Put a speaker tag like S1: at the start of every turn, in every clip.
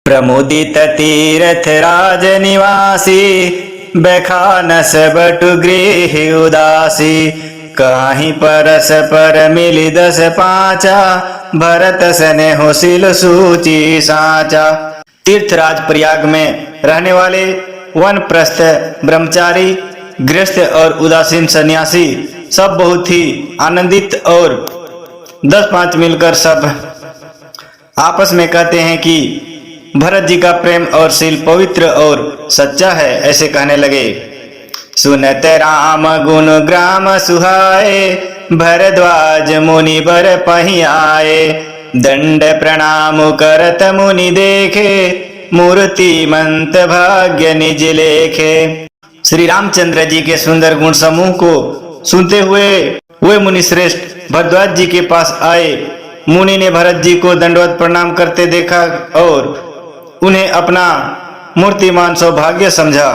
S1: प्रमुदित तीर्थ राज निवासी, बखानस बटु गृह उदासी। कहीं परस पर मिली 10 पाँचा, भरत सने हो सिल सूची साचा। तीर्थराज प्रयाग में रहने वाले वनप्रस्थ ब्रह्मचारी, गृहस्थ और उदासीन सन्यासी सब बहुत ही आनंदित और 10-5 मिलकर सब आपस में कहते हैं कि भरत जी का प्रेम और शील पवित्र और सच्चा है। ऐसे कहने लगे, सुनत राम गुण ग्राम सुहाए, भरद्वाज मुनि बर पही आए। दंड प्रणाम करत मुनि देखे, मूर्ति मंत भाग्य निज लेखे। श्री रामचंद्र जी के सुंदर गुण समूह को सुनते हुए वे मुनि श्रेष्ठ भरद्वाज जी के पास आए। मुनि ने भरत जी को दंडवत प्रणाम करते देखा और उन्हें अपना मूर्तिमान सौभाग्य समझा।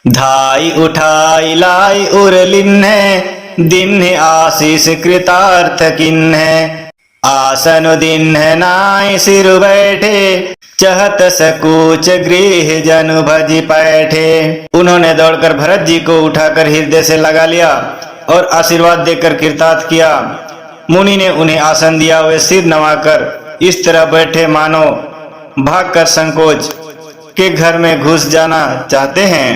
S1: धाई उठाई लाई उरलिन्ह, दिन आशीष कृतार्थ किन्ह। आसन दिन नाय सिर बैठे, चहत सकूच गृह जनु भजी बैठे। उन्होंने दौड़कर भरत जी को उठाकर हृदय से लगा लिया और आशीर्वाद देकर कृतार्थ किया। मुनि ने उन्हें आसन दिया। वे सिर नवाकर इस तरह बैठे मानो भागकर संकोच के घर में घुस जाना चाहते हैं।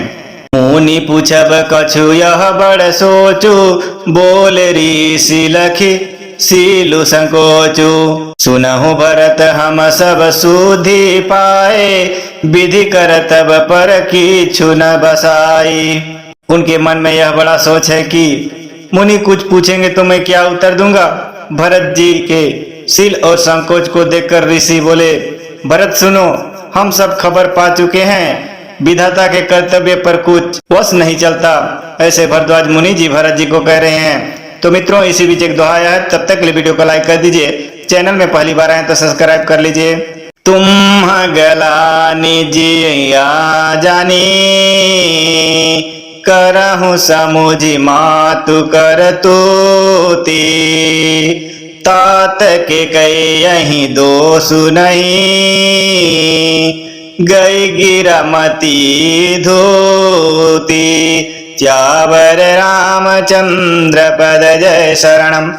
S1: मुनि पूछब कछु यह बड़ सोचू, बोल ऋषि लखी सीलु संकोचू। सुनहु भरत हम सब सुधि पाए, विधि करतब पर किछु न बसाई। उनके मन में यह बड़ा सोच है कि मुनि कुछ पूछेंगे तो मैं क्या उत्तर दूंगा। भरत जी के शील और संकोच को देखकर ऋषि बोले, भरत सुनो, हम सब खबर पा चुके हैं, विधाता के कर्तव्य पर कुछ वश नहीं चलता। ऐसे भरद्वाज मुनि जी भरत जी को कह रहे हैं। तो मित्रों, इसी बीच एक दोहा है, तब तक के लिए वीडियो को लाइक कर दीजिए। चैनल में पहली बार आए तो सब्सक्राइब कर लीजिए। तुम गला निजिया जानी, करहु समुझी मातु करतूती। तात के कई दोष नहीं, गई गिरमती धोती। च्यावर रामचंद्र पद जय शरणम।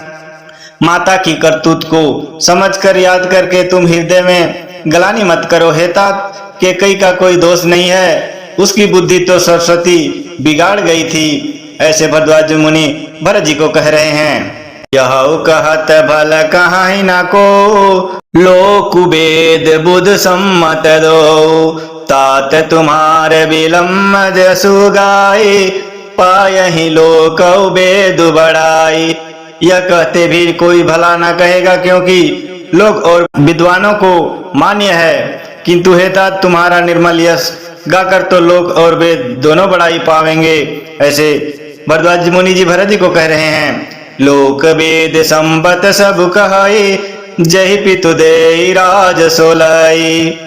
S1: माता की करतूत को समझकर याद करके तुम हृदय में गलानी मत करो। हे तात, के कई का कोई दोष नहीं है, उसकी बुद्धि तो सरस्वती बिगाड़ गई थी। ऐसे भरद्वाज मुनि भरत जी को कह रहे हैं। यह कहत भल कहाई न को, लोक वेद बुध सम्मत दो। तात तुम्हारे विलम्ब जसु गाई, पायहि लोक वेद बढ़ाई। यह कहते भी कोई भला न कहेगा, क्योंकि लोग और विद्वानों को मान्य है। किंतु हे तात, तुम्हारा निर्मल यश गाकर तो लोक और वेद दोनों बढ़ाई पावेंगे। ऐसे भरद्वाज मुनि जी भरत जी को कह रहे हैं। लोक वेद संबत सब कहाई, जहि पितु दे राज सोलाई।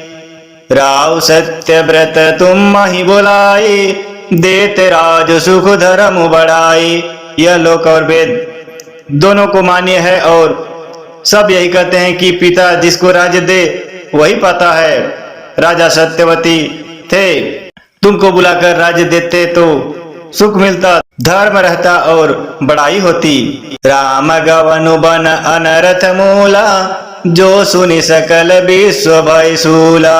S1: राव सत्य व्रत तुम मही बोलाई, देते राज सुख धर्म बढ़ाई। यह लोक और वेद दोनों को मान्य है और सब यही कहते हैं कि पिता जिसको राज्य दे वही पाता है। राजा सत्यवती थे, तुमको बुलाकर राज्य देते तो सुख मिलता, धर्म रहता और बड़ाई होती। राम गवनु बन अनरथ मूला, जो सुनि सकल विश्व भय सूला।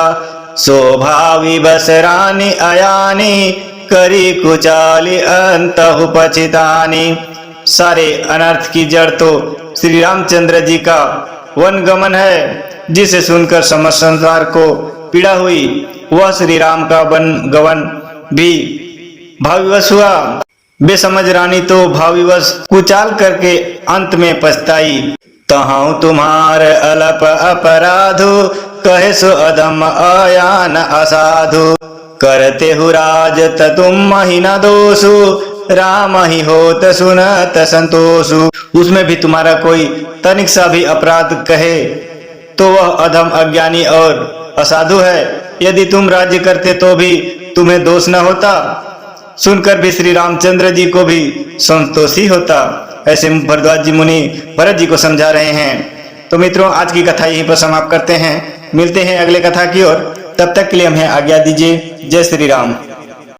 S1: शोभावी बस रानी अयानी, करी कुचाली अंतहु पछितानी। सारे अनर्थ की जड़ तो श्री रामचंद्र जी का वन गमन है, जिसे सुनकर समस्त संसार को पीड़ा हुई। वह श्री राम का वन गमन भी भाविवश हुआ। बेसमझ रानी तो भाविवश कुचाल करके अंत में पछताई। तहां तुम्हार अलप अपराधु, कहे सो अधम अयान असाधु। करते हु राज तुम मही न दोषु, राम ही होत सुनत संतोषु। उसमें भी तुम्हारा कोई तनिक सा भी अपराध कहे तो वह अधम, अज्ञानी और असाधु है। यदि तुम राज्य करते तो भी तुम्हें दोष न होता, सुनकर भी श्री रामचंद्र जी को भी संतोषी होता। ऐसे भरद्वाज जी मुनि भरत जी को समझा रहे हैं। तो मित्रों, आज की कथा यहीं पर समाप्त करते हैं। मिलते हैं अगले कथा की ओर। तब तक के लिए हमें आज्ञा दीजिए। जय श्री राम।